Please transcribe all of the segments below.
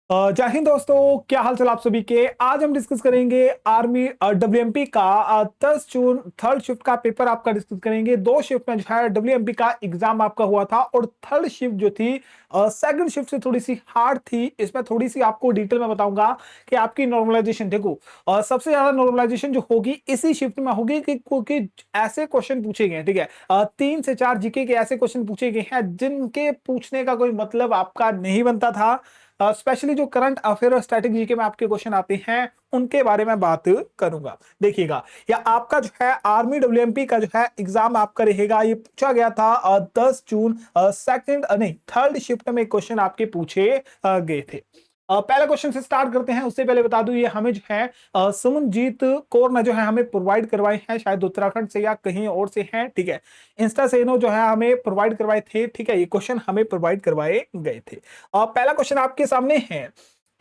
जय हिंद दोस्तों, क्या हाल चाल आप सभी के। आज हम डिस्कस करेंगे आर्मी डब्ल्यूएमपी का 10 जून थर्ड शिफ्ट का पेपर आपका डिस्कस करेंगे। दो शिफ्ट में जो है डब्ल्यूएमपी का एग्जाम आपका हुआ था और थर्ड शिफ्ट जो थी सेकंड शिफ्ट से थोड़ी सी हार्ड थी। इसमें थोड़ी सी आपको डिटेल में बताऊंगा कि आपकी नॉर्मलाइजेशन देखो, सबसे ज्यादा नॉर्मलाइजेशन जो होगी इसी शिफ्ट में होगी क्योंकि ऐसे क्वेश्चन पूछे गए हैं। ठीक है, 3 से 4 जीके के ऐसे क्वेश्चन पूछे गए हैं जिनके पूछने का कोई मतलब आपका नहीं बनता था। स्पेशली जो करंट अफेयर और स्ट्रेटेजी के में आपके क्वेश्चन आते हैं उनके बारे में बात करूंगा। देखिएगा, या आपका जो है आर्मी डब्ल्यूएमपी का जो है एग्जाम आपका रहेगा, ये पूछा गया था 10 जून सेकंड नहीं थर्ड शिफ्ट में क्वेश्चन आपके पूछे गए थे। पहला क्वेश्चन से स्टार्ट करते हैं। उससे पहले बता दूं ये हमें जो है सुमनजीत कौर ने जो है हमें प्रोवाइड करवाए हैं, शायद उत्तराखंड से या कहीं और से हैं। ठीक है, इंस्टा से इन्हों जो है हमें प्रोवाइड करवाए थे। ठीक है, ये क्वेश्चन हमें प्रोवाइड करवाए गए थे। पहला क्वेश्चन आपके सामने है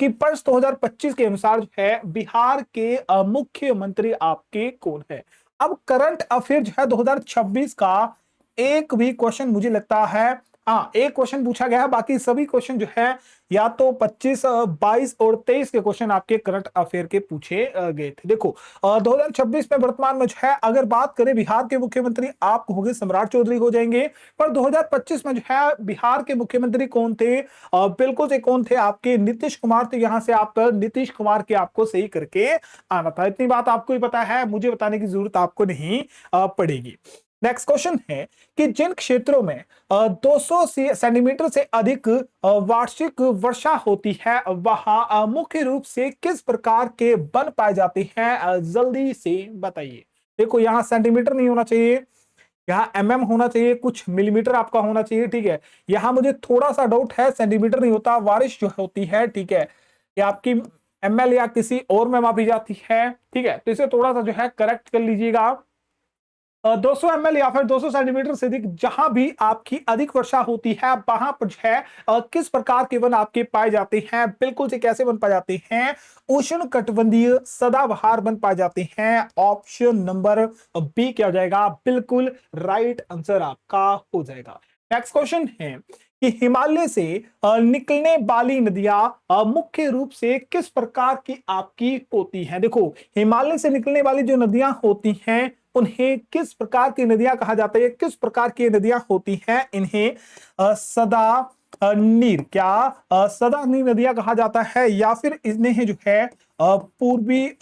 कि वर्ष 2025 के अनुसार जो है बिहार के मुख्यमंत्री आपके कौन है। अब करंट अफेयर जो है 2026 का एक भी क्वेश्चन मुझे लगता है, हाँ एक क्वेश्चन पूछा गया है, बाकी सभी क्वेश्चन जो है या तो 25, 22 और 23 के क्वेश्चन आपके करंट अफेयर के पूछे गए थे। देखो 2026 में वर्तमान में जो है अगर बात करें बिहार के मुख्यमंत्री आप होंगे सम्राट चौधरी हो जाएंगे। पर 2025 में जो है बिहार के मुख्यमंत्री कौन थे, बिल्कुल से कौन थे, आपके नीतीश कुमार। तो यहां से आप नीतीश कुमार के आपको सही करके आना था। इतनी बात आपको ही पता है, मुझे बताने की जरूरत आपको नहीं पड़ेगी। नेक्स्ट क्वेश्चन है कि जिन क्षेत्रों में 200 सेंटीमीटर से अधिक वार्षिक वर्षा होती है वहां मुख्य रूप से किस प्रकार के वन पाए जाते हैं, जल्दी से बताइए। देखो यहाँ सेंटीमीटर नहीं होना चाहिए, यहाँ होना चाहिए, कुछ मिलीमीटर आपका होना चाहिए। ठीक है, यहाँ मुझे थोड़ा सा डाउट है, सेंटीमीटर नहीं होता, बारिश जो होती है। ठीक है, ये आपकी या किसी और में मापी जाती है। ठीक है, तो इसे थोड़ा सा जो है करेक्ट कर लीजिएगा। 200 ml या फिर 200 सेंटीमीटर से अधिक जहां भी आपकी अधिक वर्षा होती है वहां पर जो है किस प्रकार के वन आपके पाए जाते हैं, बिल्कुल से कैसे वन पाए जाते हैं, उष्ण कटिबंधीय सदाबहार वन पाए जाते हैं। ऑप्शन नंबर बी क्या हो जाएगा, बिल्कुल राइट आंसर आपका हो जाएगा। नेक्स्ट क्वेश्चन है कि हिमालय से निकलने वाली नदियां मुख्य रूप से किस प्रकार की आपकी होती हैं। देखो हिमालय से निकलने वाली जो नदियां होती हैं उन्हें किस प्रकार की नदियां कहा जाता है, किस प्रकार की नदियां होती हैं, इन्हें सदा नीर क्या सदा नीर नदियां कहा जाता है, या फिर इन्हें जो है पूर्वी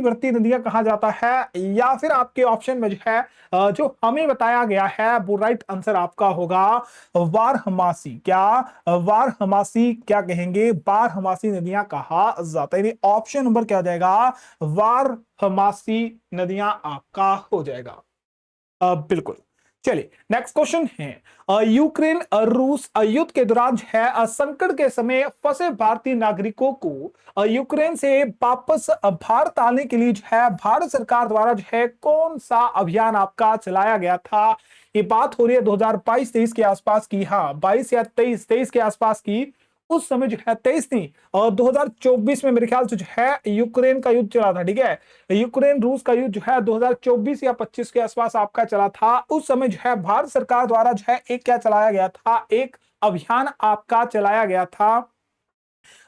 वर्ती नदियां कहा जाता है, या फिर आपके ऑप्शन में जो है जो हमें बताया गया है वो राइट आंसर आपका होगा वारहमासी। क्या वारहमासी क्या कहेंगे, बारहमासी नदियां कहा जाता है। ऑप्शन नंबर क्या हो जाएगा, वारहमासी नदियां आपका हो जाएगा। बिल्कुल। चलिए नेक्स्ट क्वेश्चन है यूक्रेन रूस युद्ध के दौरान जो है संकट के समय फंसे भारतीय नागरिकों को यूक्रेन से वापस भारत आने के लिए जो है भारत सरकार द्वारा जो है कौन सा अभियान आपका चलाया गया था। ये बात हो रही है 2022-23 के आसपास की, हाँ 22 या 23 के आसपास की। उस समय जो है 23 नहीं और 2024 में मेरे ख्याल से जो है यूक्रेन का युद्ध चला था। ठीक है, यूक्रेन रूस का युद्ध जो है 2024 या 25 के आसपास आपका चला था। उस समय जो है भारत सरकार द्वारा जो है एक क्या चलाया गया था, एक अभियान आपका चलाया गया था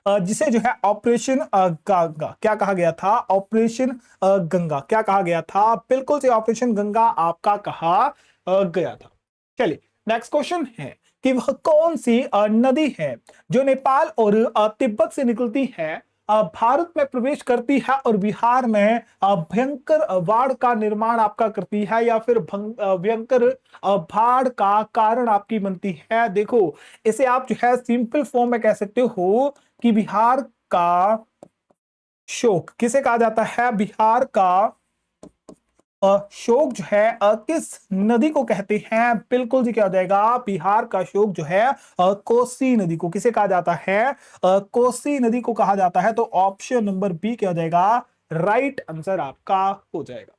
जिसे जो है ऑपरेशन गंगा क्या कहा गया था, ऑपरेशन गंगा क्या कहा गया था, बिल्कुल से ऑपरेशन गंगा आपका कहा गया था। चलिए नेक्स्ट क्वेश्चन है कि वह कौन सी नदी है जो नेपाल और तिब्बत से निकलती है, भारत में प्रवेश करती है और बिहार में भयंकर बाढ़ का निर्माण आपका करती है, या फिर भयंकर बाढ़ का कारण आपकी बनती है। देखो इसे आप जो है सिंपल फॉर्म में कह सकते हो कि बिहार का शोक किसे कहा जाता है, बिहार का शोक जो है किस नदी को कहते हैं, बिल्कुल जी क्या हो जाएगा, बिहार का शोक जो है कोसी नदी को किसे कहा जाता है, कोसी नदी को कहा जाता है। तो ऑप्शन नंबर बी क्या हो जाएगा, राइट आंसर आपका हो जाएगा।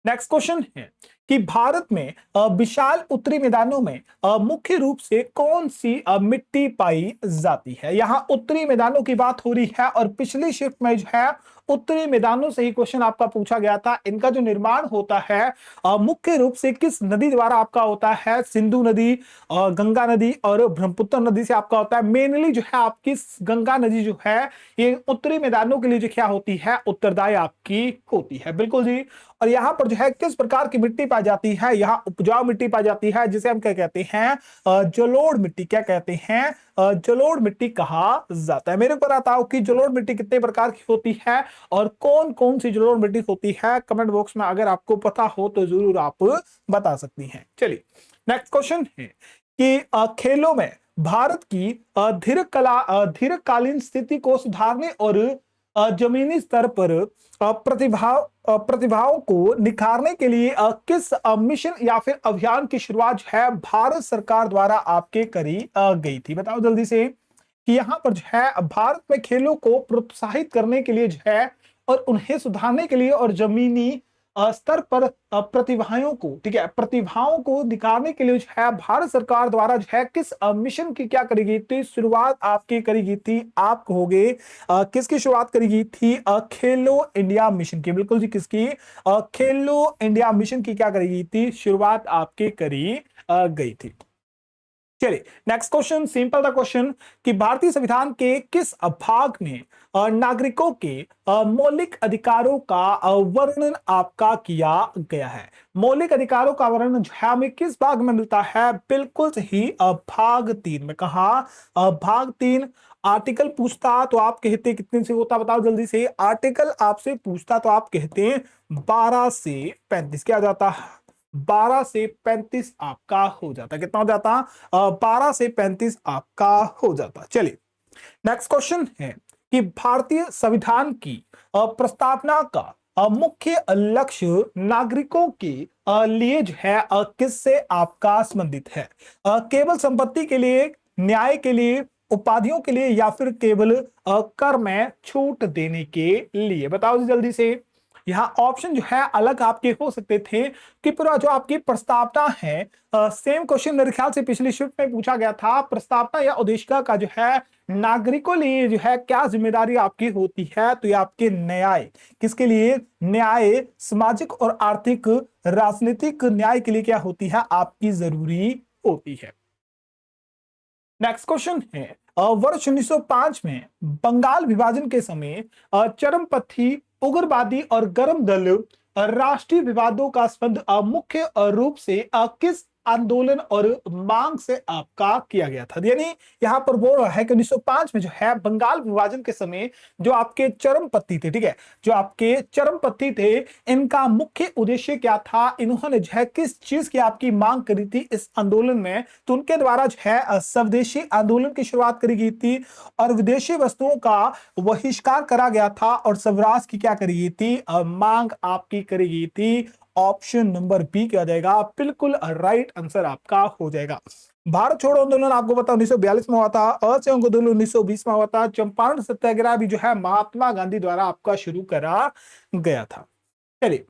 नेक्स्ट क्वेश्चन है कि भारत में विशाल उत्तरी मैदानों में मुख्य रूप से कौन सी मिट्टी पाई जाती है। यहाँ उत्तरी मैदानों की बात हो रही है और पिछली शिफ्ट में जो है उत्तरी मैदानों से ही क्वेश्चन आपका पूछा गया था। इनका जो निर्माण होता है मुख्य रूप से किस नदी द्वारा आपका होता है, सिंधु नदी, गंगा नदी और ब्रह्मपुत्र नदी से आपका होता है। मेनली जो है आपकी गंगा नदी जो है ये उत्तरी मैदानों के लिए जो क्या होती है, उत्तरदायी आपकी होती है। बिल्कुल जी। और यहाँ पर जो है किस प्रकार की मिट्टी पाई जाती है, यहाँ उपजाऊ मिट्टी पाई जाती है जिसे हम क्या कहते हैं, जलोढ़ मिट्टी। क्या कहते हैं, जलोढ़ मिट्टी कहा जाता है। मेरे को बताओ कि जलोढ़ मिट्टी कितने प्रकार की होती है और कौन कौन सी जलोढ़ मिट्टी होती है। कमेंट बॉक्स में अगर आपको पता हो तो जरूर आप बता सकती हैं। चलिए नेक्स्ट क्वेश्चन है कि खेलों में भारत की दीर्घकालीन स्थिति को सुधारने और जमीनी स्तर पर प्रतिभाओं को निखारने के लिए किस मिशन या फिर अभियान की शुरुआत जो है भारत सरकार द्वारा आपके करी गई थी। बताओ जल्दी से कि यहाँ पर जो है भारत में खेलों को प्रोत्साहित करने के लिए जो है और उन्हें सुधारने के लिए और जमीनी स्तर पर प्रतिभाओं को, ठीक है, प्रतिभाओं को निकालने के लिए जो है भारत सरकार द्वारा जो है किस मिशन की क्या करी गई थी, शुरुआत आपकी करी गई थी। आप कहोगे किसकी शुरुआत करी गई थी, खेलो इंडिया मिशन की। बिल्कुल जी, किसकी, खेलो इंडिया मिशन की क्या करी गई थी, शुरुआत आपकी करी गई थी। चलिए next question, simple the question कि भारतीय संविधान के किस भाग में नागरिकों के मौलिक अधिकारों का वर्णन आपका किया गया है। मौलिक अधिकारों का वर्णन जो है हमें किस भाग में मिलता है, बिल्कुल सही, भाग 3 में। कहा, भाग 3। आर्टिकल पूछता तो आप कहते कितने से होता, बताओ जल्दी से। आर्टिकल आपसे पूछता तो आप कहते 12 से 35। क्या जाता, 12 से 35 आपका हो जाता। कितना हो जाता, 12 से 35 आपका हो जाता। चलिए नेक्स्ट क्वेश्चन है कि भारतीय संविधान की प्रस्तावना का मुख्य लक्ष्य नागरिकों के लिए जो है किससे आपका संबंधित है। केवल संपत्ति के लिए, न्याय के लिए, उपाधियों के लिए या फिर केवल कर में छूट देने के लिए। बताओ जी जल्दी से। यहाँ ऑप्शन जो है अलग आपके हो सकते थे कि पूरा जो आपकी प्रस्तावना है, सेम क्वेश्चन मेरे ख्याल से पिछली शिफ्ट में पूछा गया था। प्रस्तावना या उद्देशिका का जो है नागरिकों लिए जो है क्या जिम्मेदारी आपकी होती है, तो ये आपके न्याय, किसके लिए, न्याय, सामाजिक और आर्थिक राजनीतिक न्याय के लिए क्या होती है, आपकी जरूरी होती है। नेक्स्ट क्वेश्चन है वर्ष 1905 में बंगाल विभाजन के समय चरमपंथी, उग्रवादी और गर्म दल राष्ट्रीय विवादों का संबंध मुख्य रूप से किस आंदोलन और मांग से आपका किया गया था। यानी यहां पर बोल रहा है कि 1905 में जो है बंगाल विभाजन के समय जो आपके चरमपंथी थे, ठीक है, जो आपके चरमपंथी थे, इनका मुख्य उद्देश्य क्या था, इन्होंने जो है किस चीज की आपकी मांग करी थी इस आंदोलन में, तो उनके द्वारा जो है स्वदेशी आंदोलन की शुरुआत करी गई थी और विदेशी वस्तुओं का बहिष्कार करा गया था और स्वराज की क्या करी गई थी, मांग आपकी करी गई थी। ऑप्शन नंबर बी क्या जाएगा, बिल्कुल राइट आंसर आपका हो जाएगा। भारत छोड़ो आंदोलन आपको पता 1942 में हुआ था, असहयोग आंदोलन 1920 में हुआ था, चंपारण सत्याग्रह भी जो है महात्मा गांधी द्वारा आपका शुरू करा गया था। चलिए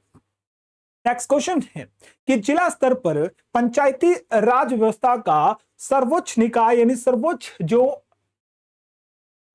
नेक्स्ट क्वेश्चन है कि जिला स्तर पर पंचायती राज व्यवस्था का सर्वोच्च निकाय यानी सर्वोच्च जो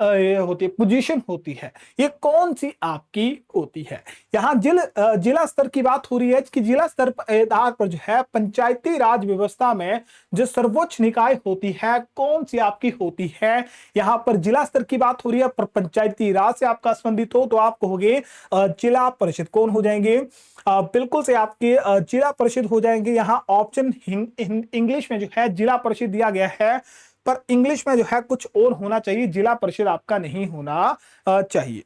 होती है, पोजीशन होती है, ये कौन सी आपकी होती है। यहां जिला स्तर की बात हो रही है कि जिला स्तर पर आधार पर जो है पंचायती राज व्यवस्था में जो सर्वोच्च निकाय होती है कौन सी आपकी होती है। यहां पर जिला स्तर की बात हो रही है, पर पंचायती राज से आपका संबंधित हो तो आप कहोगे जिला परिषद। कौन हो जाएंगे, बिल्कुल से आपके जिला परिषद हो जाएंगे। यहाँ ऑप्शन इंग्लिश में जो है जिला परिषद दिया गया है, पर इंग्लिश में जो है कुछ और होना चाहिए, जिला परिषद आपका नहीं होना चाहिए।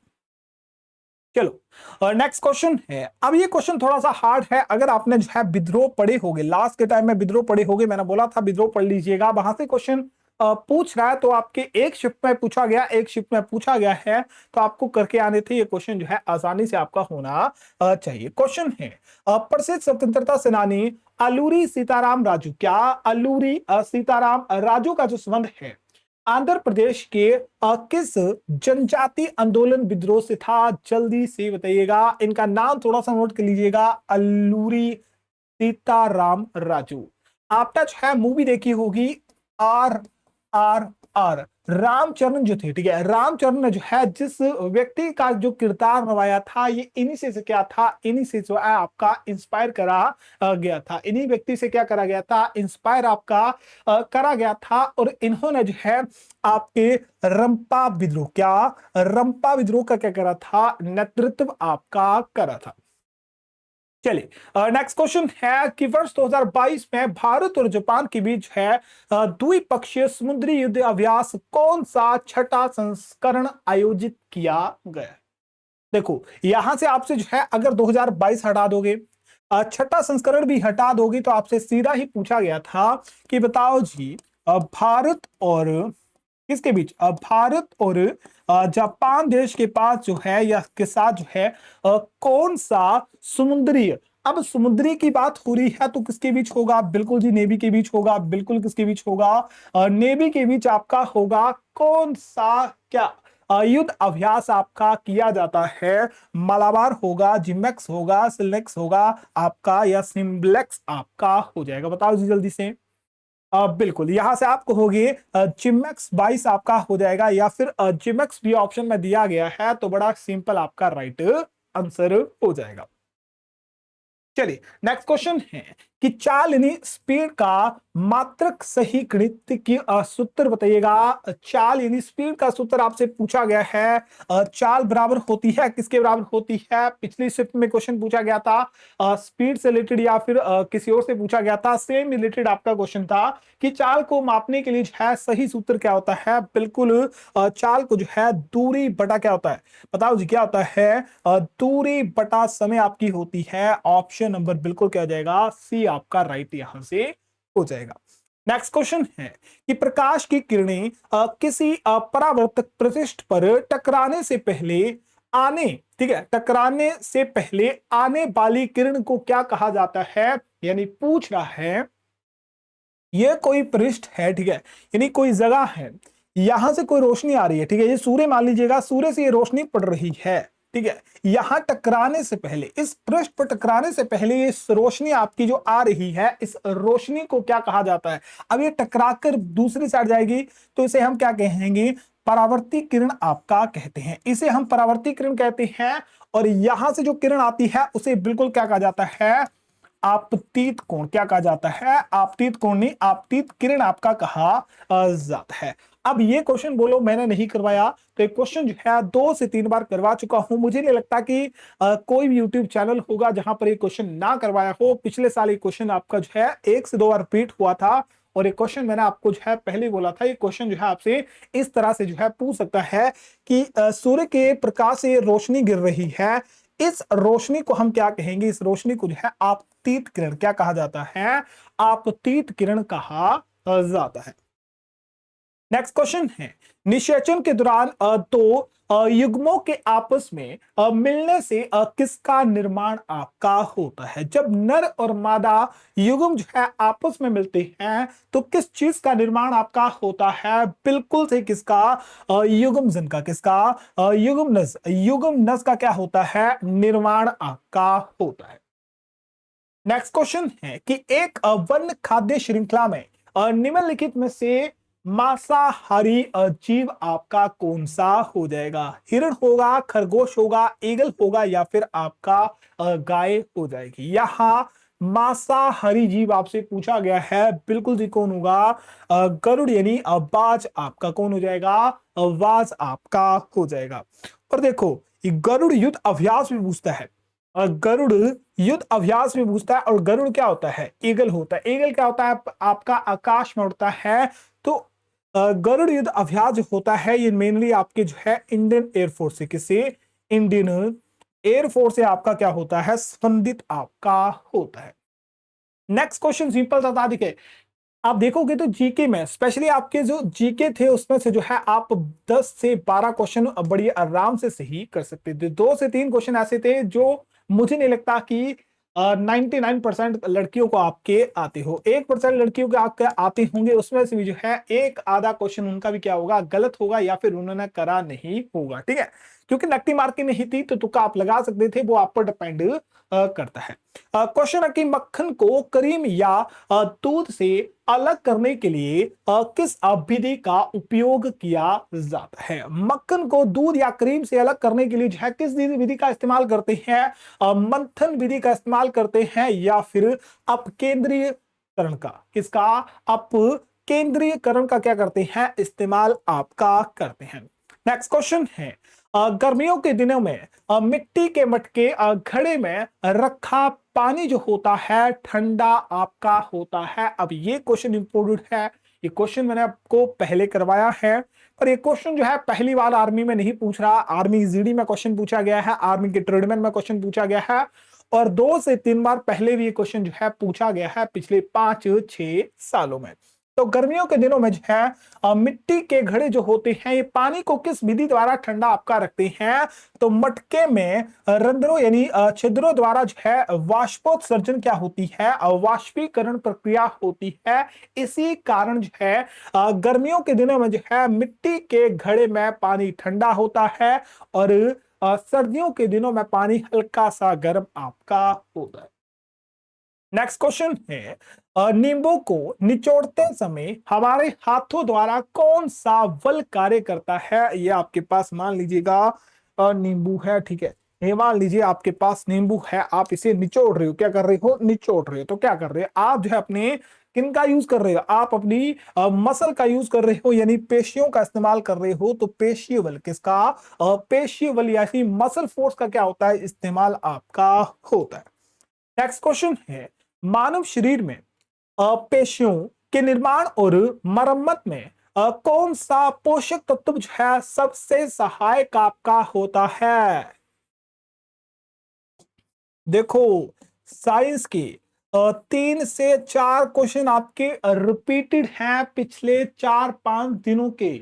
चलो नेक्स्ट क्वेश्चन है। अब ये क्वेश्चन थोड़ा सा हार्ड है, अगर आपने जो है विद्रोह पढ़े होंगे, लास्ट के टाइम में विद्रोह पढ़े होंगे, मैंने बोला था विद्रोह पढ़ लीजिएगा, वहां से क्वेश्चन पूछ रहा है तो आपके एक शिफ्ट में पूछा गया, एक शिफ्ट में पूछा गया है तो आपको करके आने थे। ये क्वेश्चन जो है आसानी से आपका होना चाहिए। क्वेश्चन है प्रसिद्ध स्वतंत्रता सेनानी अलूरी सीताराम राजू, क्या अलूरी सीताराम राजू का जो संबंध है आंध्र प्रदेश के किस जनजाति आंदोलन विद्रोह से था, जल्दी से बताइएगा। इनका नाम थोड़ा सा नोट कर लीजिएगा, अलूरी सीताराम राजू। आपने जो है मूवी देखी होगी आर आर आर। रामचरण जो थे, ठीक है, रामचरण ने जो है जिस व्यक्ति का जो किरदार निभाया था, ये इन्हीं से क्या था, इन्हीं से जो है आपका इंस्पायर करा गया था, इन्हीं व्यक्ति से क्या करा गया था, इंस्पायर आपका करा गया था। और इन्होंने जो है आपके रंपा विद्रोह, क्या रंपा विद्रोह का क्या करा था, नेतृत्व आपका करा था। चलिए नेक्स्ट क्वेश्चन है कि वर्ष 2022 में भारत और जापान के बीच है द्विपक्षीय समुद्री युद्ध अभ्यास कौन सा छठा संस्करण आयोजित किया गया। देखो यहां से आपसे जो है अगर 2022 हटा दोगे, छठा संस्करण भी हटा दोगे, तो आपसे सीधा ही पूछा गया था कि बताओ जी भारत और किसके बीच, भारत और जापान देश के पास जो है या के साथ जो है कौन सा समुद्री, अब समुद्री की बात हो रही है तो किसके बीच होगा, बिल्कुल जी नेवी के बीच होगा, बिल्कुल किसके बीच होगा, नेवी के बीच आपका होगा। कौन सा क्या युद्ध अभ्यास आपका किया जाता है, मलाबार होगा, जिमेक्स होगा, सिलेक्स होगा आपका, या सिम्बलेक्स आपका हो जाएगा, बताओ जी जल्दी से। बिल्कुल यहां से आप कहोगे जिमेक्स 22 आपका हो जाएगा, या फिर जिमेक्स भी ऑप्शन में दिया गया है, तो बड़ा सिंपल आपका राइट आंसर हो जाएगा। चलिए नेक्स्ट क्वेश्चन है कि चाल यानी स्पीड का मात्रक सही गणित की सूत्र बताइएगा। चाल यानी स्पीड का सूत्र आपसे पूछा गया है, चाल बराबर होती है किसके बराबर होती है, पिछली शिफ्ट में क्वेश्चन पूछा गया था स्पीड से रिलेटेड या फिर किसी और से पूछा गया था, सेम रिलेटेड आपका क्वेश्चन था कि चाल को मापने के लिए जो है सही सूत्र क्या होता है, बिल्कुल चाल को जो है दूरी बटा क्या होता है, बताओ जी क्या होता है, दूरी बटा समय आपकी होती है। ऑप्शन नंबर बिल्कुल क्या हो जाएगा, सी आपका राइट यहां से हो जाएगा। नेक्स्ट क्वेश्चन है कि प्रकाश की किरणें किसी परावर्तक पृष्ठ पर टकराने से पहले आने, ठीक है, टकराने से पहले आने वाली किरण को क्या कहा जाता है, यानी पूछ रहा है ये कोई पृष्ठ है, ठीक है, यानी कोई जगह है, यहां से कोई रोशनी आ रही है, ठीक है, ये सूर्य मान लीजिएगा, सूर्य से ये रोशनी पड़ रही है, ठीक है, यहां टकराने से पहले, इस पृष्ठ पर टकराने से पहले इस रोशनी आपकी जो आ रही है, इस रोशनी को क्या कहा जाता है। अब ये टकराकर दूसरी साइड जाएगी तो इसे हम क्या कहेंगे, परावर्ती किरण आपका कहते हैं, इसे हम परावर्ती किरण कहते हैं। और यहां से जो किरण आती है उसे बिल्कुल क्या कहा जाता है, आपतित कोण, क्या कहा जाता है, आपतित कोण नहीं, आपतित किरण आपका कहा जाता है। अब ये क्वेश्चन बोलो मैंने नहीं करवाया, तो एक क्वेश्चन जो है 2 से 3 बार करवा चुका हूं, मुझे नहीं लगता कि कोई भी यूट्यूब चैनल होगा जहां पर ये क्वेश्चन ना करवाया हो। पिछले साल ये क्वेश्चन आपका जो है 1 से 2 बार रिपीट हुआ था, और एक क्वेश्चन मैंने आपको जो है पहले बोला था, ये क्वेश्चन जो है आपसे इस तरह से जो है पूछ सकता है कि सूर्य के प्रकाश से रोशनी गिर रही है, इस रोशनी को हम क्या कहेंगे, इस रोशनी को जो है आपतित किरण क्या कहा जाता है, आपतित किरण कहा जाता है। नेक्स्ट क्वेश्चन है निषेचन के दौरान दो युग्मों के आपस में मिलने से किसका निर्माण आपका होता है। जब नर और मादा युग्म जो है आपस में मिलते हैं तो किस चीज का निर्माण आपका होता है, बिल्कुल से किसका, युग्म जन का, किसका, युग्म नस का क्या होता है, निर्माण आपका होता है। नेक्स्ट क्वेश्चन है कि एक वन खाद्य श्रृंखला में निम्नलिखित में से मांसाहारी जीव आपका कौन सा हो जाएगा, हिरण होगा, खरगोश होगा, ईगल होगा, या फिर आपका गाय हो जाएगी। यहां मांसाहारी जीव आपसे पूछा गया है, बिल्कुल जी कौन होगा, गरुड़ यानी बाज आपका कौन हो जाएगा, बाज आपका हो जाएगा। और देखो ये गरुड़ युद्ध अभ्यास भी पूछता है, गरुड़ युद्ध अभ्यास में पूछता है, और गरुड़ क्या होता है, ईगल होता है। ईगल क्या होता है, आपका आकाश में उड़ता है। तो गरुड़ युद्ध अभ्यास जो होता है ये मेनली आपके जो है इंडियन एयरफोर्स से, किसी इंडियन एयरफोर्स से आपका क्या होता है, संबंधित आपका होता है। नेक्स्ट क्वेश्चन सिंपल सा था, देखिए आप देखोगे तो जीके में स्पेशली आपके जो जीके थे उसमें से जो है आप 10 से 12 क्वेश्चन बड़ी आराम से सही कर सकते थे। 2 से 3 क्वेश्चन ऐसे थे जो मुझे नहीं लगता कि 99% लड़कियों को आपके आते हो, 1% लड़कियों के आपके आते होंगे, उसमें से भी जो है एक आधा क्वेश्चन उनका भी क्या होगा, गलत होगा या फिर उन्होंने करा नहीं होगा। ठीक है, क्योंकि नकदी मार्केट नहीं थी तो तुक्का आप लगा सकते थे, वो आप पर डिपेंड करता है। क्वेश्चन है कि मक्खन को क्रीम या दूध से अलग करने के लिए किस विधि का उपयोग किया जाता है। मक्खन को दूध या क्रीम से अलग करने के लिए जो है किस विधि का इस्तेमाल करते हैं, मंथन विधि का इस्तेमाल करते हैं या फिर अपकेंद्रीयकरण का, किसका, अपकेंद्रीयकरण का क्या करते हैं, इस्तेमाल आपका करते हैं। नेक्स्ट क्वेश्चन है गर्मियों के दिनों में मिट्टी के मटके घड़े में रखा पानी जो होता है ठंडा आपका होता है। अब ये क्वेश्चन इंपोर्टेंट है, ये क्वेश्चन मैंने आपको पहले करवाया है, पर ये क्वेश्चन जो है पहली बार आर्मी में नहीं पूछ रहा, आर्मी जीडी में क्वेश्चन पूछा गया है, आर्मी के ट्रेडमैन में क्वेश्चन पूछा गया है, और 2 से 3 बार पहले भी ये क्वेश्चन जो है पूछा गया है पिछले 5-6 सालों में। तो गर्मियों के दिनों में जो है मिट्टी के घड़े जो होते हैं ये पानी को किस विधि द्वारा ठंडा आपका रखते हैं, तो मटके में रंध्रों यानी छिद्रों द्वारा जो है वाष्पोत्सर्जन क्या होती है, वाष्पीकरण प्रक्रिया होती है। इसी कारण जो है गर्मियों के दिनों में जो है मिट्टी के घड़े में पानी ठंडा होता है और सर्दियों के दिनों में पानी हल्का सा गर्म आपका होता है। नेक्स्ट क्वेश्चन है नींबू को निचोड़ते समय हमारे हाथों द्वारा कौन सा बल कार्य करता है। ये आपके पास मान लीजिएगा नींबू है, ठीक है, ये मान लीजिए आपके पास नींबू है, आप इसे निचोड़ रहे हो, क्या कर रहे हो, निचोड़ रहे हो, तो क्या कर रहे हो आप, जो है अपने किन का यूज कर रहे हो, आप अपनी मसल का यूज कर रहे हो, यानी पेशियों का इस्तेमाल कर रहे हो। तो पेशीय बल किसका, पेशीय बल यानी मसल फोर्स का क्या होता है, इस्तेमाल आपका होता है। नेक्स्ट क्वेश्चन है मानव शरीर में पेशियों के निर्माण और मरम्मत में कौन सा पोषक तत्व जो है सबसे सहायक आपका होता है। देखो साइंस के 3 से 4 क्वेश्चन आपके रिपीटेड हैं पिछले 4-5 दिनों के,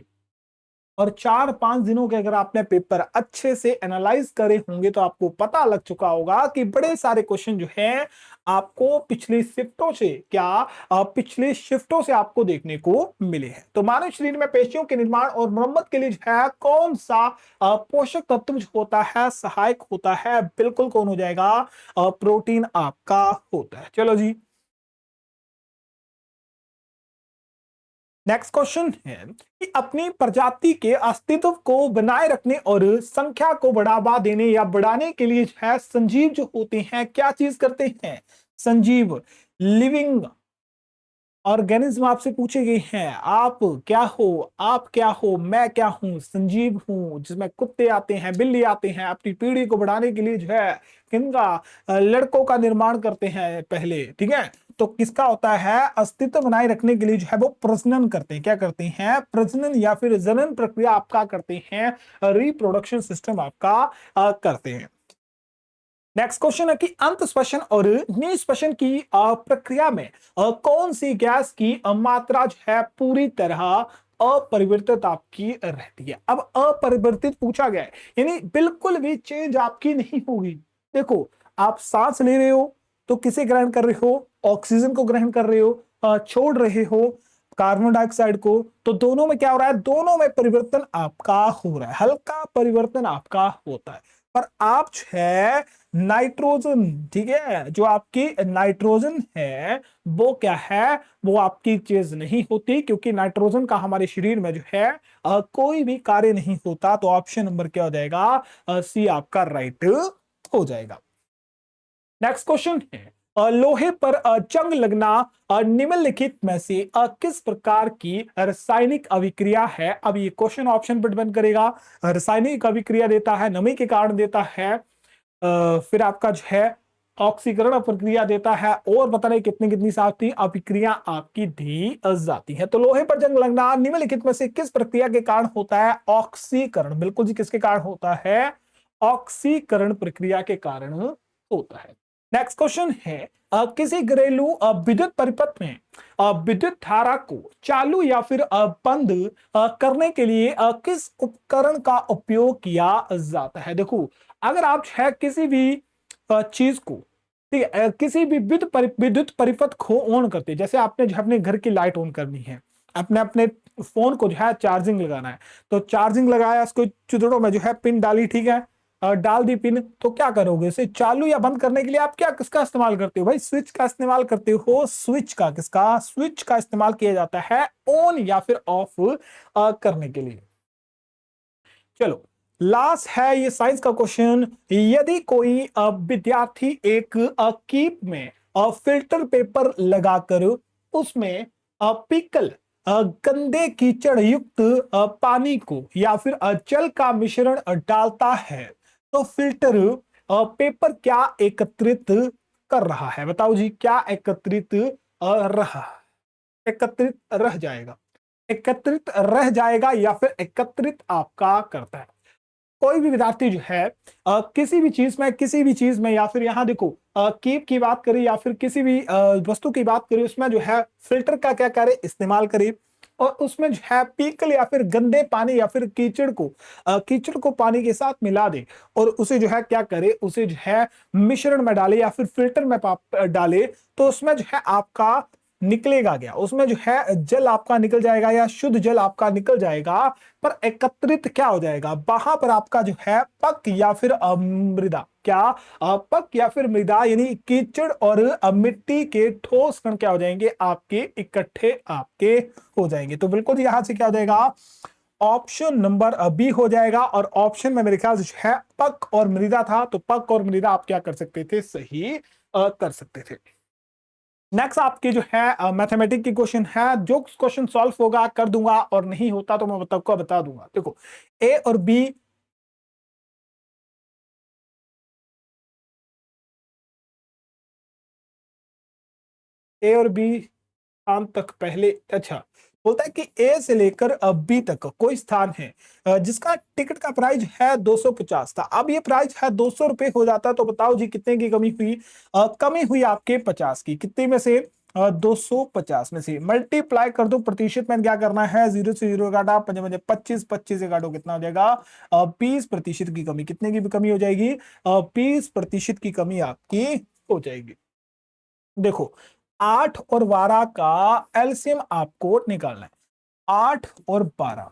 और 4-5 दिनों के अगर आपने पेपर अच्छे से एनालाइज करे होंगे तो आपको पता लग चुका होगा कि बड़े सारे क्वेश्चन जो हैं आपको पिछली शिफ्टों से पिछली शिफ्टों से आपको देखने को मिले हैं। तो मानव शरीर में पेशियों के निर्माण और मरम्मत के लिए जो है कौन सा पोषक तत्व जो होता है सहायक होता है, बिल्कुल कौन हो जाएगा, प्रोटीन आपका होता है। चलो जी नेक्स्ट क्वेश्चन है कि अपनी प्रजाति के अस्तित्व को बनाए रखने और संख्या को बढ़ावा देने या बढ़ाने के लिए जो है संजीव जो होते हैं क्या चीज करते हैं, संजीव लिविंग ऑर्गेनिज्म आपसे पूछे गए हैं, आप क्या हो, आप क्या हो, मैं क्या हूं, संजीव हूं, जिसमें कुत्ते आते हैं, बिल्ली आते हैं, अपनी पीढ़ी को बढ़ाने के लिए जो है किनका, लड़कों का निर्माण करते हैं पहले, ठीक है। तो किसका होता है, अस्तित्व बनाए रखने के लिए जो है वो प्रजनन करते हैं, क्या करते हैं, प्रजनन या फिर जनन प्रक्रिया आपका करते हैं, रिप्रोडक्शन सिस्टम आपका करते हैं। नेक्स्ट क्वेश्चन है कि अंत श्वसन और निष्पशन की प्रक्रिया में कौन सी गैस की मात्रा जो है पूरी तरह अपरिवर्तित आपकी रहती है। अब अपरिवर्तित पूछा गया है, यानी बिल्कुल भी चेंज आपकी नहीं होगी। देखो आप सांस ले रहे हो तो किसे ग्रहण कर रहे हो, ऑक्सीजन को ग्रहण कर रहे हो, छोड़ रहे हो कार्बन डाइऑक्साइड को, तो दोनों में क्या हो रहा है, दोनों में परिवर्तन आपका हो रहा है, हल्का परिवर्तन आपका होता है। पर आप जो है नाइट्रोजन, ठीक है, जो आपकी नाइट्रोजन है वो क्या है, वो आपकी चीज नहीं होती, क्योंकि नाइट्रोजन का हमारे शरीर में जो है कोई भी कार्य नहीं होता। तो ऑप्शन नंबर क्या हो जाएगा, सी आपका राइट हो जाएगा। नेक्स्ट क्वेश्चन है लोहे पर जंग लगना निम्नलिखित में से किस प्रकार की रासायनिक अभिक्रिया है। अब ये क्वेश्चन ऑप्शन पर डिपेंड करेगा, रासायनिक अभिक्रिया देता है, नमी के कारण देता है, फिर आपका जो है ऑक्सीकरण प्रक्रिया देता है, और पता नहीं कितनी कितनी सारी अभिक्रिया आपकी दी जाती है। तो लोहे पर जंग लगना निम्नलिखित में से किस प्रक्रिया के कारण होता है, ऑक्सीकरण, बिल्कुल जी किसके कारण होता है, ऑक्सीकरण प्रक्रिया के कारण होता है। नेक्स्ट क्वेश्चन है किसी घरेलू विद्युत परिपथ में विद्युत धारा को चालू या फिर बंद करने के लिए किस उपकरण का उपयोग किया जाता है। देखो अगर आप है किसी भी चीज को ठीक है। किसी भी विद्युत परिपथ को ऑन करते, जैसे आपने जो अपने घर की लाइट ऑन करनी है, अपने अपने फोन को जो है चार्जिंग लगाना है, तो चार्जिंग लगाया, इसको चुदड़ों में जो है पिन डाली, ठीक है, डाल दी पिन, तो क्या करोगे, इसे चालू या बंद करने के लिए आप क्या किसका इस्तेमाल करते हो भाई, स्विच का इस्तेमाल करते हो। स्विच का, किसका, स्विच का इस्तेमाल किया जाता है ऑन या फिर ऑफ करने के लिए। चलो, लास्ट है ये साइंस का क्वेश्चन। यदि कोई विद्यार्थी एक कीप में फिल्टर पेपर लगाकर उसमें पिकल गंदे कीचड़ युक्त पानी को या फिर जल का मिश्रण डालता है, तो फिल्टर पेपर क्या एकत्रित कर रहा है, बताओ जी, क्या एकत्रित रहा, एकत्रित रह जाएगा, एकत्रित रह जाएगा या फिर एकत्रित आपका करता है। कोई भी विद्यार्थी जो है किसी भी चीज में या फिर यहां देखो कीप की बात करें या फिर किसी भी वस्तु की बात करें, उसमें जो है फिल्टर का क्या करे, इस्तेमाल करे, और उसमें जो है पीकल या फिर गंदे पानी या फिर कीचड़ को पानी के साथ मिला दे और उसे जो है क्या करे, उसे जो है मिश्रण में डाले या फिर फिल्टर में डाले, तो उसमें जो है आपका निकलेगा क्या, उसमें जो है जल आपका निकल जाएगा या शुद्ध जल आपका निकल जाएगा, पर एकत्रित क्या हो जाएगा, वहां पर आपका जो है पक या फिर मृदा, क्या पक या फिर मृदा यानी कीचड़ और मिट्टी के ठोस कण क्या हो जाएंगे, आपके इकट्ठे आपके हो जाएंगे। तो बिल्कुल यहां से क्या हो जाएगा, ऑप्शन नंबर बी हो जाएगा। और ऑप्शन में मेरे ख्याल से जो है पक और मृदा था, तो पक और मृदा आप क्या कर सकते थे, सही कर सकते थे। नेक्स्ट आपके जो है मैथमेटिक्स की क्वेश्चन है, जो क्वेश्चन सॉल्व होगा कर दूंगा और नहीं होता तो मैं बता दूंगा। देखो, ए और बी, ए और बी स्थान तक पहले, अच्छा, बोलता है कि ए से लेकर बी तक कोई स्थान है जिसका टिकट का प्राइस है 250 था, अब ये प्राइस है 200 रुपए हो जाता है, तो बताओ जी कितने की कमी हुई, कमी हुई आपके 50 की, कितने में से, 250 में से, मल्टीप्लाई कर दो, प्रतिशत में क्या करना है, 0 से 0 काटा, 5 25, 25 से काटो, कितना हो जाएगा, 20% की कमी, कितने की भी कमी हो जाएगी, 20% की कमी आपकी हो जाएगी। देखो, 8 और 12 का एलसीएम आपको निकालना है, 8 और 12,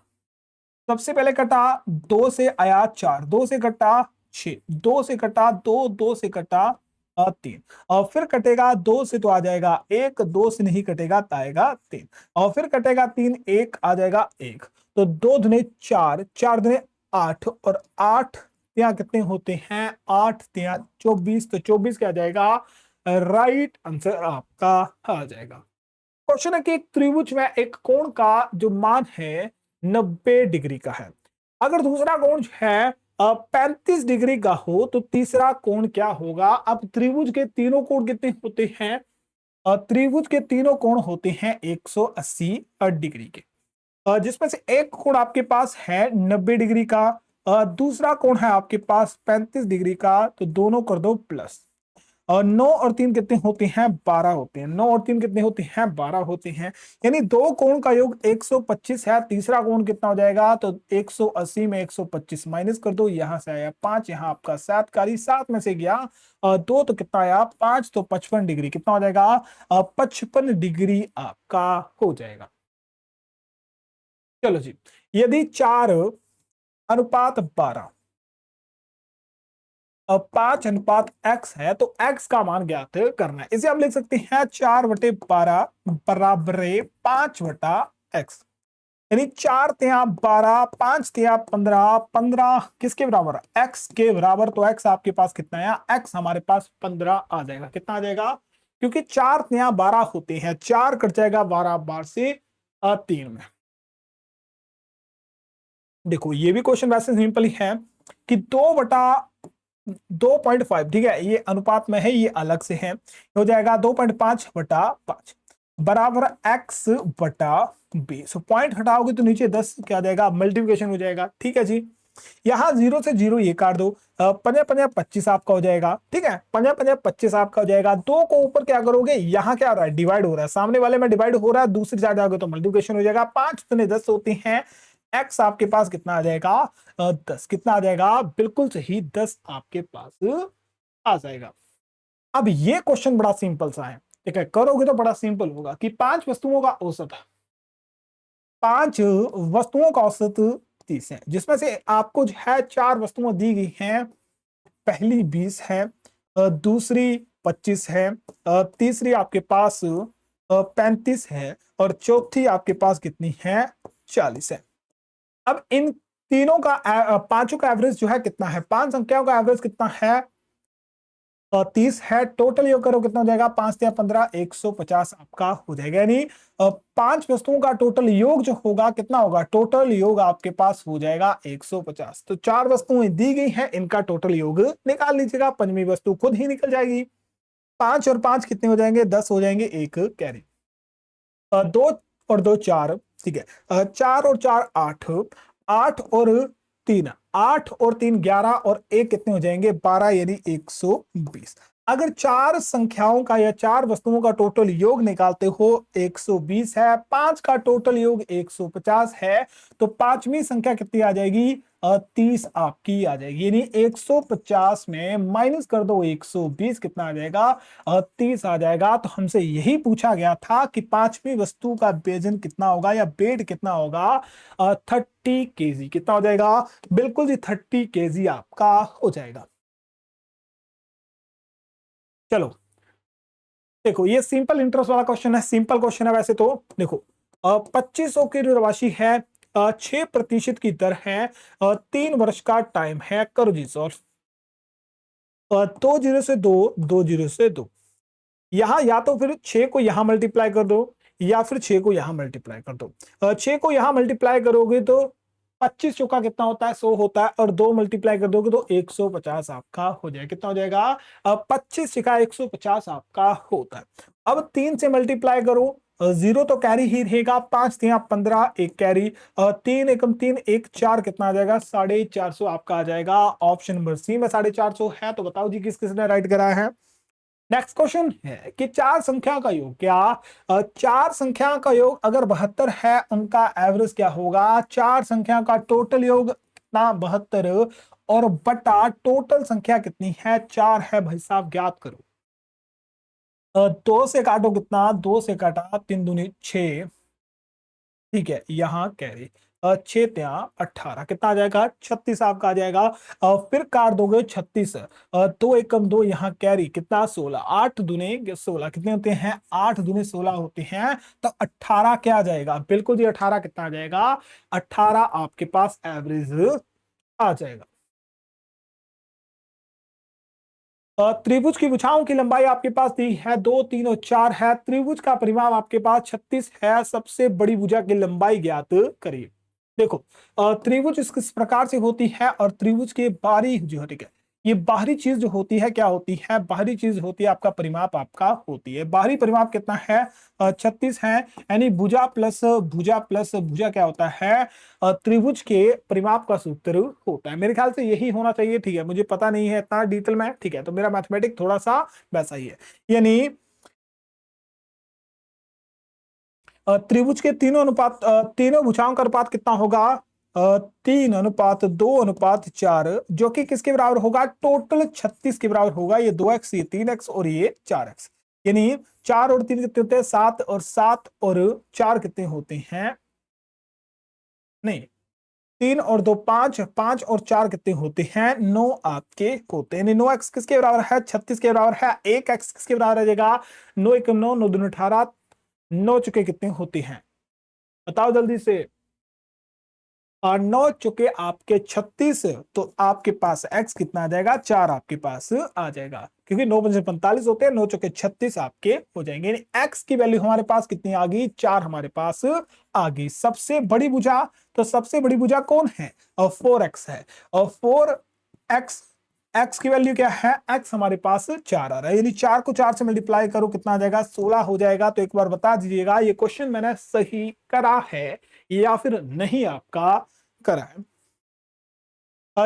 सबसे पहले कटा, 2 से आया 4, 2 से कटा 6, 2 से कटा 2, 2 से कटा 3, और फिर कटेगा 2 से तो आ जाएगा 1, 2 से नहीं कटेगा तो आएगा 3, और फिर कटेगा 3, 1 आ जाएगा 1, तो 2 दुने 4, 4 दुने 8, और 8 यहाँ कितने होते हैं, 8 यहाँ 24, तो 24 क्या आ जाएगा, राइट आंसर आपका आ जाएगा। क्वेश्चन है कि एक त्रिभुज में एक कोण का जो मान है 90 डिग्री का है, अगर दूसरा कोण जो है 35 डिग्री का हो, तो तीसरा कोण क्या होगा। अब त्रिभुज के तीनों कोण कितने होते हैं, त्रिभुज के तीनों कोण होते हैं 180 डिग्री के, जिसमें से एक कोण आपके पास है 90 डिग्री का, दूसरा कोण है आपके पास 35 डिग्री का, तो दोनों कर दो प्लस, और 9 और 3 कितने होते हैं, 12 होते हैं, 9 और 3 कितने होते हैं, 12 होते हैं, यानी दो कोण का योग 125 है, तीसरा कोण कितना हो जाएगा, तो 180 में 125 माइनस कर दो, यहां से आया 5, यहां आपका 7 कारी, 7 में से गया 2, तो कितना आया 5, तो 55 डिग्री, कितना हो जाएगा, 55 डिग्री आपका हो जाएगा। चलो जी, यदि 4:12 अब 5:x है, तो x का मान ज्ञात करना है, इसे हम लिख सकते हैं 4/12 बराबर 5/x, यानी 4×12, 5×15, 15 किसके बराबर, x के बराबर, तो x आपके पास कितना आया, x हमारे पास 15 आ जाएगा, कितना आ जाएगा, क्योंकि 4×12 होते हैं, 4 कट जाएगा 12 बार से 3 में। देखो, ये भी क्वेश्चन वैसे सिंपल ही है कि 2/2.5, ठीक है, ये अनुपात में है, ये अलग से है, हो जाएगा 2.5/5 बराबर x/b, सो पॉइंट हटाओगे तो नीचे 10 क्या आ जाएगा, मल्टीप्लिकेशन हो जाएगा, ठीक है जी। यहां 0 से 0 ये काट दो, 5×5 = 25 आपका हो जाएगा, ठीक है, 5×5 = 25 आपका हो जाएगा, दो को ऊपर क्या करोगे, यहां क्या हो रहा है, डिवाइड हो रहा है, सामने वाले में डिवाइड हो रहा है, दूसरी साइड आओगे तो मल्टीप्लिकेशन हो जाएगा, 5×10 होते हैं, एक्स आपके पास कितना आ जाएगा, 10, कितना आ जाएगा, बिल्कुल सही 10 आपके पास आ जाएगा। अब ये क्वेश्चन बड़ा सिंपल सा है, ठीक है, करोगे तो बड़ा सिंपल होगा कि 5 वस्तुओं का औसत, 5 वस्तुओं का औसत 30 है, जिसमें से आपको जो है 4 वस्तुएं दी गई हैं। पहली 20 है, दूसरी 25 है, तीसरी आपके पास 35 है, और चौथी आपके पास कितनी है, 40 है। अब इन तीनों का पांचों का एवरेज जो है कितना है, 5 संख्याओं का एवरेज कितना है, 30 है। टोटल योग करो कितना हो जाएगा, 5 या 15, 150 आपका हो जाएगा। यानी 5 वस्तुओं का टोटल योग जो होगा कितना होगा, टोटल योग आपके पास हो जाएगा 150। तो 4 वस्तुएं दी गई हैं, इनका टोटल योग निकाल लीजिएगा, पंचमी वस्तु खुद ही निकल जाएगी। 5 और 5 कितने हो जाएंगे, 10 हो जाएंगे, एक कैरी। 2 और 2 4, ठीक है, 4 और 4 8, 8 और 3, 8 और 3 11, और एक कितने हो जाएंगे, 12, यानी 120। अगर 4 संख्याओं का या 4 वस्तुओं का टोटल योग निकालते हो 120 है, 5 का टोटल योग 150 है, तो पांचवी संख्या कितनी आ जाएगी, 30 आपकी आ जाएगी। यानी 150 में माइनस कर दो 120, कितना आ जाएगा, 30 आ जाएगा। तो हमसे यही पूछा गया था कि पांचवी वस्तु का वजन कितना होगा या वेट कितना होगा, 30 kg। कितना हो जाएगा, बिल्कुल जी 30 kg आपका हो जाएगा। चलो देखो, ये सिंपल इंटरेस्ट वाला क्वेश्चन है, सिंपल क्वेश्चन है वैसे तो। देखो 2500 की जो राशि है, 6% की दर है, 3 वर्ष का टाइम है, करो जी सॉल्व। 2 0 से 2, 2 0 से 2, यहां या तो फिर 6 को यहां मल्टीप्लाई कर दो, या फिर 6 को यहां मल्टीप्लाई कर दो। 6 को यहां मल्टीप्लाई करोगे तो 25 चौका कितना होता है, 100 होता है, और 2 मल्टीप्लाई कर दोगे तो 150 आपका हो जाएगा। कितना हो जाएगा, 25 छिका 150 आपका होता है। अब 3 से मल्टीप्लाई करो, 0 तो कैरी ही रहेगा, 5 3 15, एक कैरी, 3 एकम 3 एक 4, कितना आ जाएगा, 450 आपका आ जाएगा। ऑप्शन नंबर सी में 450 है। तो बताओ जी किस किसने राइट कराया है। नेक्स्ट क्वेश्चन है कि 4 संख्या का योग, क्या 4 संख्या का योग अगर 72 है, उनका एवरेज क्या होगा। 4 संख्या का टोटल योग कितना, 72, और बटा टोटल संख्या कितनी है, 4 है भाई साहब, ज्ञात करो। 2 से काटो, कितना, 2 से काटा 3 दूनी 6, ठीक है, यहाँ कैरी, 6 3 18, कितना आ जाएगा, 36 आपका आ जाएगा। फिर काट दोगे 36, 2 एकम 2, यहाँ कैरी, कितना, 16, 8 दूने 16, कितने होते हैं, 8 दूने 16 होते हैं। तो 18 क्या आ जाएगा, बिल्कुल जी 18 कितना आ जाएगा, 18 आपके पास एवरेज आ जाएगा। त्रिभुज की भुजाओं की लंबाई आपके पास दी है 2 3 और 4 है। त्रिभुज का परिमाप आपके पास 36 है। सबसे बड़ी भुजा की लंबाई ज्ञात करिए। देखो त्रिभुज किस प्रकार से होती है, और त्रिभुज के बाहरी जो है, ठीक है, ये बाहरी चीज जो होती है क्या होती है, बाहरी चीज होती है आपका परिमाप आपका होती है। बाहरी परिमाप कितना है, 36 है। यानी भुजा क्या होता है, त्रिभुज के परिमाप का सूत्र होता है। मेरे ख्याल से यही होना चाहिए, ठीक है, मुझे पता नहीं है इतना डिटेल में, ठीक है, तो मेरा मैथमेटिक थोड़ा सा वैसा ही है। यानी त्रिभुज के तीनों भुजाओं का अनुपात कितना होगा, 3:2:4, जो कि किसके बराबर होगा, टोटल 36 के बराबर होगा। ये 2x, ये 3x, और ये 4x। यानी 4 और 3 कितने होते हैं, 7, और 7 और 4 कितने होते हैं, नहीं, 3 और 2 5, 5 और 4 कितने होते हैं, 9 आपके होते हैं। 9x किसके बराबर है, 36 के बराबर है। 1x किसके बराबर आ जाएगा, 9 एकम 9, 9 दूनी 18, 9 चुके कितने होते हैं, बताओ जल्दी से। और 9 चुके आपके 36, तो आपके पास x कितना आ जाएगा, 4 आपके पास आ जाएगा, क्योंकि 9 × 5 = 45 होते हैं। 9 चुके 36 आपके हो जाएंगे। यानी x की वैल्यू हमारे पास कितनी आ गई, 4 हमारे पास आ गई। सबसे बड़ी भुजा, तो सबसे बड़ी भुजा कौन है, और 4x है। और 4x, x की वैल्यू क्या है, x हमारे पास 4 आ रहा है। यानी 4 को 4 से मल्टीप्लाई करो, कितना आ जाएगा, 16 हो जाएगा। तो एक बार बता दीजिएगा ये क्वेश्चन मैंने सही करा है या फिर नहीं आपका करा है।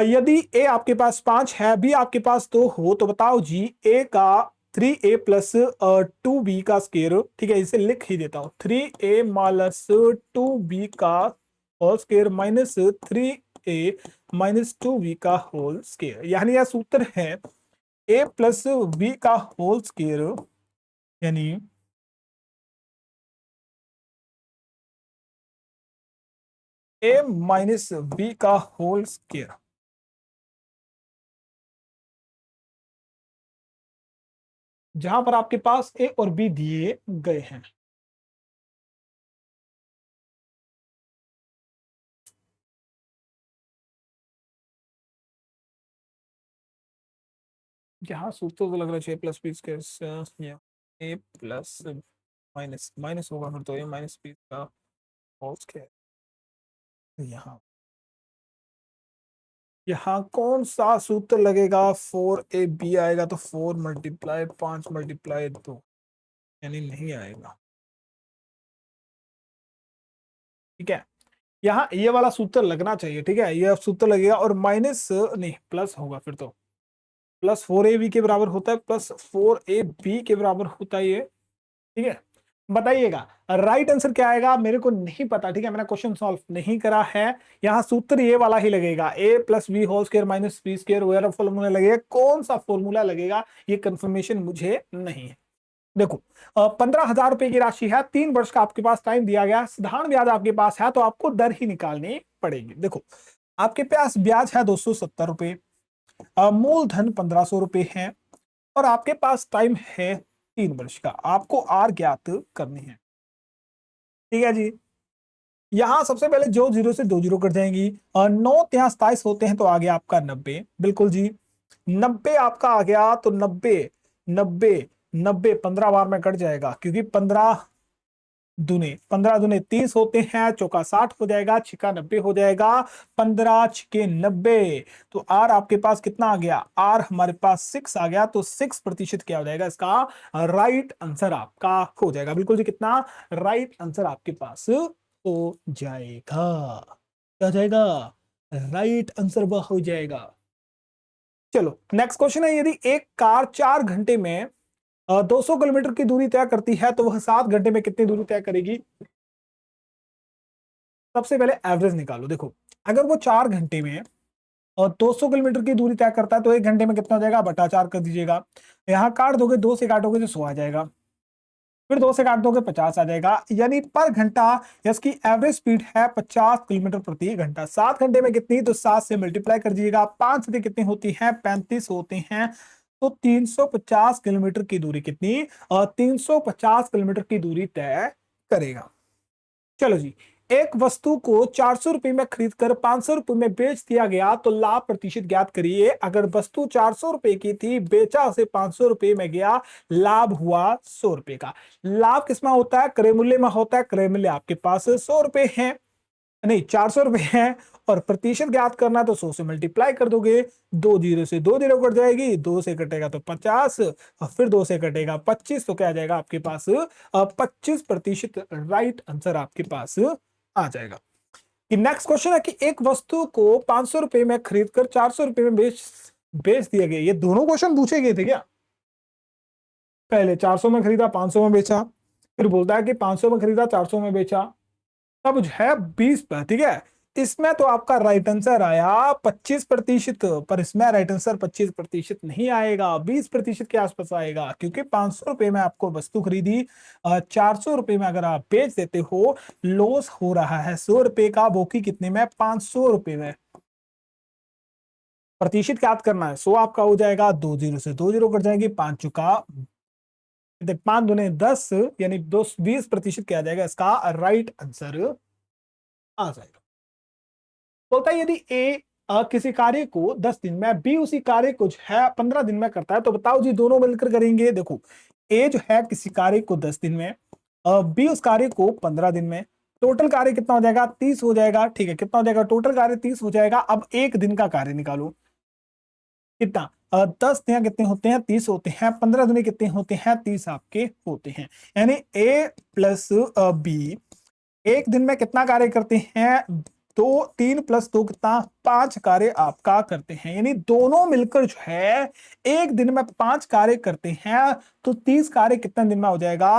यदि ए आपके पास 5 है, बी आपके पास 2 हो, तो बताओ जी ए का 3a प्लस 2b का स्केयर, ठीक है, इसे लिख ही देता हूं, 3a माइनस 2b का whole square minus 3a minus 2b का होल स्केयर। यानी यह सूत्र है ए प्लस बी का होल स्क्वायर यानी ए माइनस बी का होल स्क्वायर, जहां पर आपके पास ए और बी दिए गए हैं। यहाँ सूत्र तो लग रहा है 6 + b² या ए प्लस माइनस माइनस होगा फिर तो ए माइनस बी का होल स्क्वायर। यहाँ यहाँ कौन सा सूत्र लगेगा? 4ab आएगा तो 4 × 5 × 2 यानी नहीं आएगा। ठीक है, यहाँ ये वाला सूत्र लगना चाहिए। ठीक है, ये सूत्र लगेगा और माइनस नहीं प्लस होगा फिर तो, +4ab के बराबर होता है, +4ab के बराबर होता है ये। ठीक है, बताइएगा राइट आंसर क्या आएगा? मेरे को नहीं पता। ठीक है, मैंने क्वेश्चन सॉल्व नहीं करा है। यहाँ सूत्र ये वाला ही लगेगा, a + b whole square minus B square वगैरह फॉर्मूला लगेगा। कौन सा फॉर्मूला लगेगा ये कंफर्मेशन मुझे नहीं है। देखो 15,000 रुपए की राशि है, 3 वर्ष का आपके पास टाइम दिया गया, साधारण ब्याज आपके पास है, तो आपको दर ही निकालनी पड़ेगी। देखो आपके पास ब्याज है 270 रुपए, मूलधन 1500 रुपए है, और आपके पास टाइम है 3 वर्ष का। आपको आर ज्ञात करनी है। ठीक है जी, यहां सबसे पहले जो जीरो से 2 जीरो कट जाएंगी, और 9 × 27 होते हैं, तो आ गया आपका 90। बिल्कुल जी, 90 आपका आ गया, तो 90 90 90 15 बार में कट जाएगा, क्योंकि 15 दूने 30 होते हैं, चौका 60 हो जाएगा, छिका 90 हो जाएगा, 15 छिके 90। तो आर आपके पास कितना आ गया? आर हमारे पास 6 आ गया, तो 6% क्या हो जाएगा इसका? राइट आंसर आपका हो जाएगा। बिल्कुल जी, कितना राइट आंसर आपके पास हो जाएगा? क्या जाएगा? राइट आंसर वह हो जाएगा। चलो नेक्स्ट क्वेश्चन है, यदि एक कार 4 घंटे में 200 किलोमीटर की दूरी तय करती है, तो वह 7 घंटे में कितनी दूरी तय करेगी? सबसे पहले एवरेज निकालो। देखो अगर वो 4 घंटे में और 200 किलोमीटर की दूरी तय करता है, तो 1 घंटे में कितना हो जाएगा? बटा 4 कर दीजिएगा। यहाँ काट दोगे, 2 से काटोगे तो 100 आ जाएगा, फिर 2 से काट दोगे 50 आ जाएगा, यानी पर घंटा इसकी एवरेज स्पीड है 50 किलोमीटर प्रति घंटा। 7 घंटे में कितनी? तो 7 से मल्टीप्लाई कर दीजिएगा। 5 से कितनी होती है? 35 होते हैं। तो 350 किलोमीटर की दूरी कितनी? 350 किलोमीटर की दूरी तय करेगा। चलो जी, एक वस्तु को 400 रुपए में खरीदकर 500 रुपए में बेच दिया गया, तो लाभ प्रतिशत ज्ञात करिए। अगर वस्तु 400 रुपए की थी, बेचा उसे 500 रुपए में गया, लाभ हुआ 100 रुपए का। लाभ किसमें होता है? क्रय मूल्य में होता है। क्रय मूल्य आपके पास 100 रुपए है, नहीं 400 रुपए है, और प्रतिशत ज्ञात करना, तो 100 से मल्टीप्लाई कर दोगे। 2 जीरो से 2 जीरो कट जाएगी, 2 से कटेगा तो 50, और फिर 2 से कटेगा 25, तो क्या आ जाएगा आपके पास? 25% राइट आंसर आपके पास आ जाएगा। कि नेक्स्ट क्वेश्चन है कि एक वस्तु को 500 रुपए में खरीदकर 400 रुपए में बेच बेच दिया गया। ये दोनों क्वेश्चन पूछे गए थे क्या? पहले 400 में खरीदा, 500 में बेचा, फिर बोलता है कि 500 में खरीदा, 400 में बेचा, तब जो है 20 पर। ठीक है, इसमें तो आपका राइट आंसर आया 25%, पर इसमें राइट आंसर 25% नहीं आएगा, 20% के आसपास आएगा, क्योंकि 500 रुपए में आपको वस्तु खरीदी, 400 रुपए में अगर आप बेच देते हो, लॉस हो रहा है 100 रुपए का, वो की कितने में? 500 रुपए में। प्रतिशत याद करना है, 100 आपका हो जाएगा, 2 जीरो से 2 जीरो कट जाएंगे, 5 चुका 5 दूने 10, यानी 20% क्या आ जाएगा इसका? राइट आंसर आ जाएगा। बोलता है यदि ए किसी कार्य को 10 दिन में, बी उसी कार्य को जो है 15 दिन में करता है, तो बताओ जी दोनों मिलकर करेंगे। देखो ए जो है किसी कार्य को 10 दिन में, बी उस कार्य को 15 दिन में, टोटल कार्य कितना हो जाएगा? 30 हो जाएगा। ठीक है, कितना हो जाएगा? टोटल कार्य 30 हो जाएगा। अब एक दिन का कार्य निकालो, कितना? 10 दिन कितने होते हैं? 30 होते हैं। 15 दिन कितने होते हैं? 30 आपके होते हैं। यानी ए प्लस बी एक दिन में कितना कार्य करते हैं? 3 + 2 कितना? 5 कार्य आपका करते हैं। यानी दोनों मिलकर जो है एक दिन में 5 कार्य करते हैं, तो 30 कार्य कितने दिन में हो जाएगा?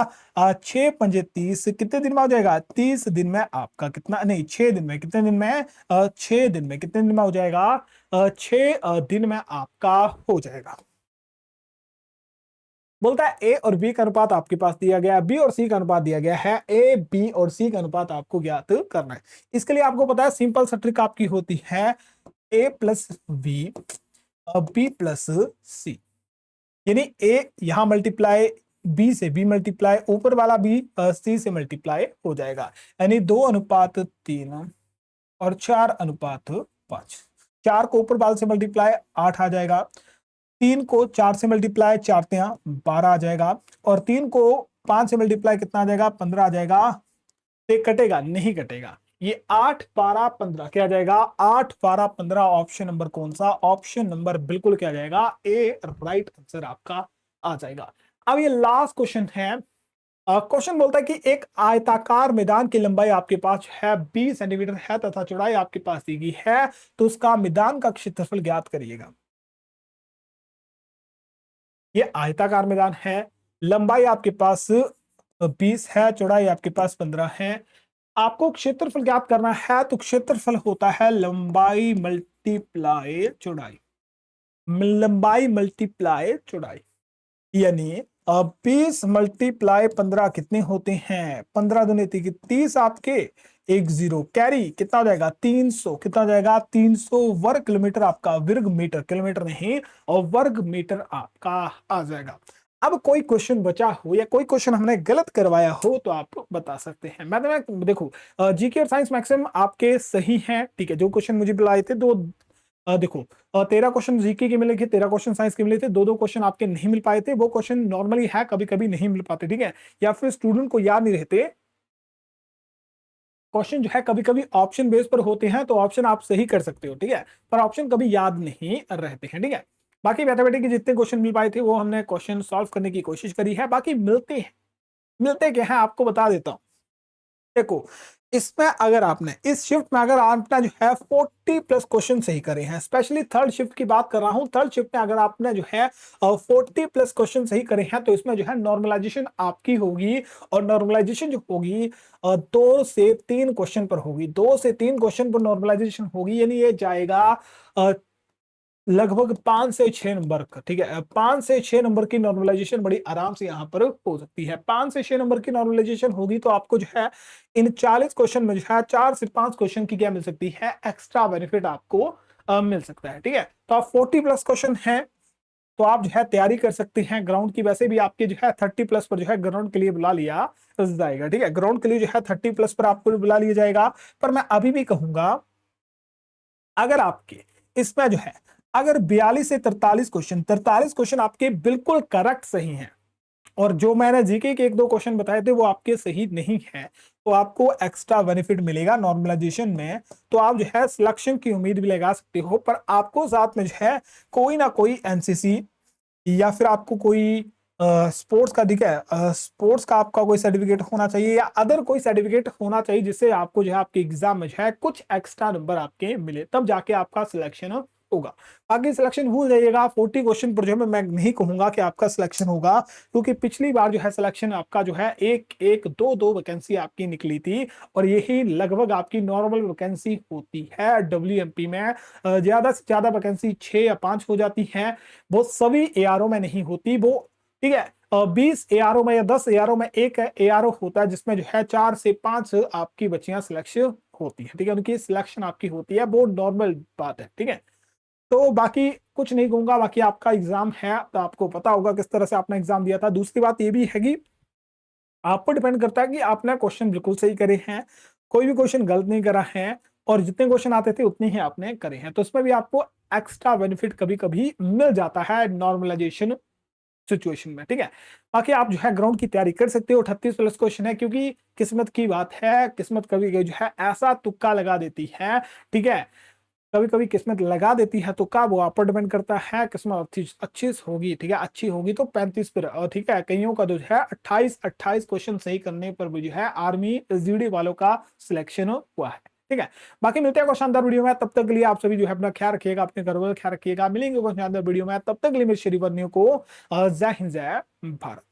6 पंजे 30, कितने दिन में हो जाएगा? 30 दिन में आपका कितना? नहीं 6 दिन में, कितने दिन में? 6 दिन में, कितने दिन में हो जाएगा? 6 दिन में आपका हो जाएगा। बोलता है ए और बी का अनुपात आपके पास दिया गया है, बी और सी का अनुपात दिया गया है, ए बी और सी का अनुपात आपको ज्ञात करना है। इसके लिए आपको पता है सिंपल सा ट्रिक आपकी होती है ए प्लस बी बी प्लस सी, यानी ए यहां मल्टीप्लाई बी से, बी मल्टीप्लाई ऊपर वाला बी सी से मल्टीप्लाई हो जाएगा, यानी 2:3 और 4:5। 4 को ऊपर वाले से मल्टीप्लाई 8 आ जाएगा, 3 को 4 से मल्टीप्लाई 4 3 12 आ जाएगा, और 3 को 5 से मल्टीप्लाई कितना आ जाएगा, 15 आ जाएगा। ये कटेगा नहीं, कटेगा, ये 8 12 15 क्या आ जाएगा, 8 12 15। ऑप्शन नंबर कौन सा, ऑप्शन नंबर बिल्कुल क्या आ जाएगा, ए राइट आंसर आपका आ जाएगा। अब ये लास्ट क्वेश्चन है। क्वेश्चन बोलता है कि एक आयताकार मैदान की लंबाई आपके पास है 20 सेंटीमीटर है तथा चौड़ाई आपके पास दी गई है, तो उसका मैदान का क्षेत्रफल ज्ञात करिएगा। ये आयताकार मैदान है, लंबाई आपके पास 20 है, चौड़ाई आपके पास 15 है, आपको क्षेत्रफल ज्ञात करना है। तो क्षेत्रफल होता है लंबाई मल्टीप्लाई चौड़ाई, लंबाई मल्टीप्लाई चौड़ाई, यानी 20 मल्टीप्लाई 15 कितने होते हैं, 15 दूनी 30 आपके, एक जीरो कैरी, कितना हो जाएगा 300, कितना हो जाएगा 300 वर्ग किलोमीटर आपका, वर्ग मीटर, किलोमीटर नहीं, और वर्ग मीटर आपका आ जाएगा। अब कोई क्वेश्चन बचा हो या कोई क्वेश्चन हमने गलत करवाया हो तो आप बता सकते हैं। मैं देखो जीके और साइंस मैक्सिमम आपके सही हैं, ठीक है। जो क्वेश्चन मुझे बुलाए थे दो, देखो 13 क्वेश्चन जीके के मिले थे, 13 क्वेश्चन साइंस के मिले थे, दो दो क्वेश्चन आपके नहीं मिल पाए थे। वो क्वेश्चन नॉर्मली है, कभी कभी नहीं मिल पाते, ठीक है, या फिर स्टूडेंट को याद नहीं रहते। क्वेश्चन जो है कभी कभी ऑप्शन बेस पर होते हैं, तो ऑप्शन आप सही कर सकते हो, ठीक है, पर ऑप्शन कभी याद नहीं रहते हैं, ठीक है। बाकी मैथमेटिक्स के जितने क्वेश्चन मिल पाए थे वो हमने क्वेश्चन सॉल्व करने की कोशिश करी है। बाकी मिलते क्या है आपको बता देता हूं। देखो इसमें अगर आपने इस शिफ्ट में अगर आपने जो है 40 प्लस क्वेश्चन सही करे हैं, स्पेशली थर्ड शिफ्ट की बात कर रहा हूं, थर्ड शिफ्ट में अगर आपने जो है 40 प्लस क्वेश्चन सही करे हैं, तो इसमें जो है नॉर्मलाइजेशन आपकी होगी, और नॉर्मलाइजेशन जो होगी 2 से 3 क्वेश्चन पर होगी, 2 से 3 क्वेश्चन पर नॉर्मलाइजेशन होगी, यानी ये जाएगा लगभग 5 से 6 नंबर का, ठीक है। 5 से 6 नंबर की नॉर्मलाइजेशन बड़ी आराम से यहाँ पर हो सकती है। 5 से 6 नंबर की नॉर्मलाइजेशन होगी तो आपको जो है इन 40 क्वेश्चन में जो है 4 से 5 क्वेश्चन की क्या मिल सकती है, एक्स्ट्रा बेनिफिट आपको मिल सकता है, ठीक है। तो आप 40 प्लस क्वेश्चन है तो आप जो है तैयारी कर सकते हैं ग्राउंड की। वैसे भी आपके जो है 30 प्लस पर जो है ग्राउंड के लिए बुला लिया जाएगा, ठीक है, ग्राउंड के लिए जो है 30 प्लस पर आपको बुला लिया जाएगा। पर मैं अभी भी कहूंगा अगर आपके इसमें जो है अगर 42 से 43 क्वेश्चन आपके बिल्कुल करेक्ट सही हैं, और जो मैंने जीके के 1 2 क्वेश्चन बताए थे वो आपके सही नहीं है, तो आपको एक्स्ट्रा बेनिफिट मिलेगा नॉर्मलाइजेशन में। तो आप जो है सिलेक्शन की उम्मीद भी लगा सकते हो, पर आपको साथ में जो है कोई ना कोई एनसीसी या फिर आपको कोई स्पोर्ट्स का, ठीक है, स्पोर्ट्स का आपका कोई सर्टिफिकेट होना चाहिए, या अदर कोई सर्टिफिकेट होना चाहिए जिससे आपको जो है आपके एग्जाम में जो है कुछ एक्स्ट्रा नंबर आपके मिले, तब जाके आपका सिलेक्शन होगा। बाकी सिलेक्शन भूल जाइएगा, 40 क्वेश्चन पर जो है मैं नहीं कहूंगा कि आपका सिलेक्शन होगा, क्योंकि पिछली बार जो है सिलेक्शन आपका जो है एक एक दो दो वैकेंसी आपकी निकली थी, और यही लगभग आपकी नॉर्मल वैकेंसी होती है डब्ल्यूएमपी में। ज्यादा से ज्यादा वैकेंसी 6 या 5 हो जाती है, वो सभी एआरओ में नहीं होती वो, ठीक है। 20 एआरओ में या 10 एआरओ में एक एआरओ होता है जिसमें जो है 4 से 5 आपकी बच्चियां सिलेक्शन होती है, ठीक है, उनकी सिलेक्शन आपकी होती है, वो नॉर्मल बात है, ठीक है। तो बाकी कुछ नहीं कहूंगा, बाकी आपका एग्जाम है तो आपको पता होगा किस तरह से आपने एग्जाम दिया था। दूसरी बात ये भी है कि आप पर डिपेंड करता है कि आपने क्वेश्चन बिल्कुल सही करे हैं, कोई भी क्वेश्चन गलत नहीं करा है, और जितने क्वेश्चन आते थे उतने ही आपने करे हैं, तो इसमें भी आपको एक्स्ट्रा बेनिफिट कभी कभी मिल जाता है नॉर्मलाइजेशन सिचुएशन में, ठीक है। बाकी आप जो है ग्राउंड की तैयारी कर सकते हो, 38 प्लस क्वेश्चन है, क्योंकि किस्मत की बात है, किस्मत कभी जो है ऐसा तुक्का लगा देती है, ठीक है, कभी कभी किस्मत लगा देती है, तो का वो आप पर डिपेंड करता है, किस्मत अच्छी होगी, ठीक है, अच्छी होगी तो 35 पर, और ठीक है, कईयों का जो है 28 क्वेश्चन सही करने पर भी जो है आर्मी एसजीडी वालों का सिलेक्शन हुआ है, ठीक है। बाकी मिलते हैं कुछ शानदार वीडियो में, तब तक के लिए आप सभी जो है अपना ख्याल रखिएगा, अपने घर वालों का ख्याल रखिएगा। मिलेंगे कुछ शानदार वीडियो में, तब तक के लिए मेरे श्रीवर्णियों को जय हिंद जय भारत।